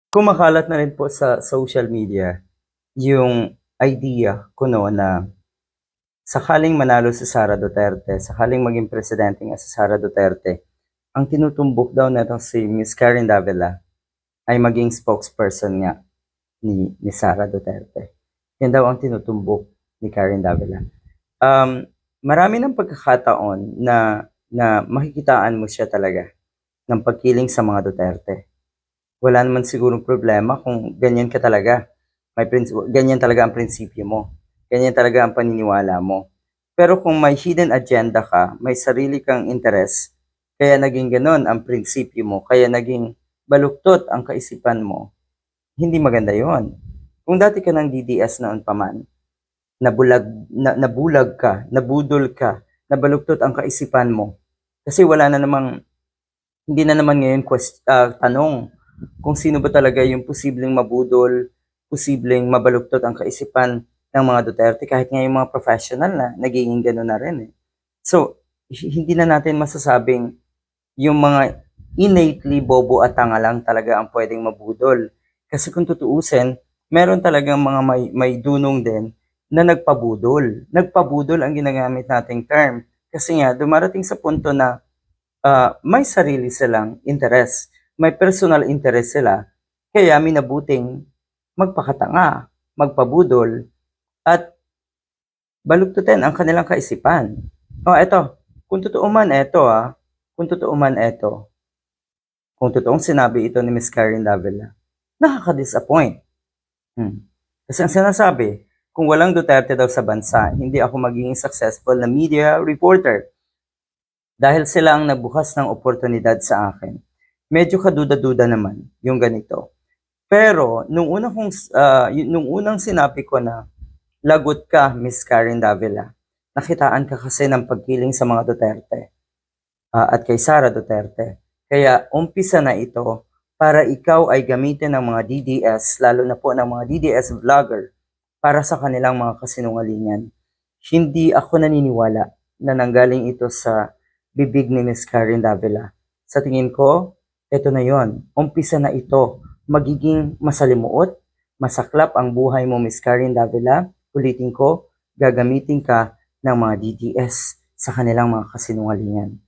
Kumakalat na rin po sa social media yung idea ko 'no na sakaling manalo si Sara Duterte, sakaling maging presidente nga si Sara Duterte, ang tinutumbok daw netong si Miss Karen Davila ay maging spokesperson nga ni Sara Duterte. Yan daw ang tinutumbok ni Karen Davila. Um, Marami ng pagkakataon na makikitaan mo siya talaga ng pagkiling sa mga Duterte. Wala naman sigurong problema kung ganyan ka talaga. Ganyan talaga ang prinsipyo mo. Ganyan talaga ang paniniwala mo. Pero kung may hidden agenda ka, may sarili kang interes, kaya naging ganon ang prinsipyo mo, kaya naging baluktot ang kaisipan mo, hindi maganda yon. Kung dati ka ng DDS noon pa man, nabulag ka, nabudol ka, nabaluktot ang kaisipan mo, kasi wala na namang, hindi na naman ngayon tanong kung sino ba talaga yung posibleng mabudol, posibleng mabaluktot ang kaisipan ng mga Duterte, kahit nga yung mga professional na nagiging gano'n na rin eh. So, hindi na natin masasabing yung mga innately bobo at tanga lang talaga ang pwedeng mabudol. Kasi kung tutuusin, meron talagang mga may dunong din na nagpabudol. Nagpabudol ang ginagamit nating term. Kasi nga, dumarating sa punto na may sarili silang interes, may personal interest sila, kaya minabuting magpakatanga, magpabudol, at baluktutin ang kanilang kaisipan. Eto, kung totoo man eto kung totoo man eto, kung totoong sinabi ito ni Miss Karen Davila, nakaka-disappoint. Kasi ang sinasabi, kung walang Duterte daw sa bansa, hindi ako magiging successful na media reporter dahil sila ang nagbukas ng oportunidad sa akin. Medyo kaduda-duda naman yung ganito. Pero nung unang sinabi ko na lagot ka, Miss Karen Davila, nakitaan ka kasi ng pagkiling sa mga Duterte at kay Sara Duterte. Kaya umpisa na ito para ikaw ay gamitin ng mga DDS, lalo na po ng mga DDS vlogger, para sa kanilang mga kasinungalingan. Hindi ako naniniwala na nanggaling ito sa bibig ni Miss Karen Davila. Sa tingin ko, ito na yon. Umpisa na ito. Magiging masalimuot, masaklap ang buhay mo, Miss Karen Davila. Ulitin ko, gagamitin ka ng mga DDS sa kanilang mga kasinungalingan.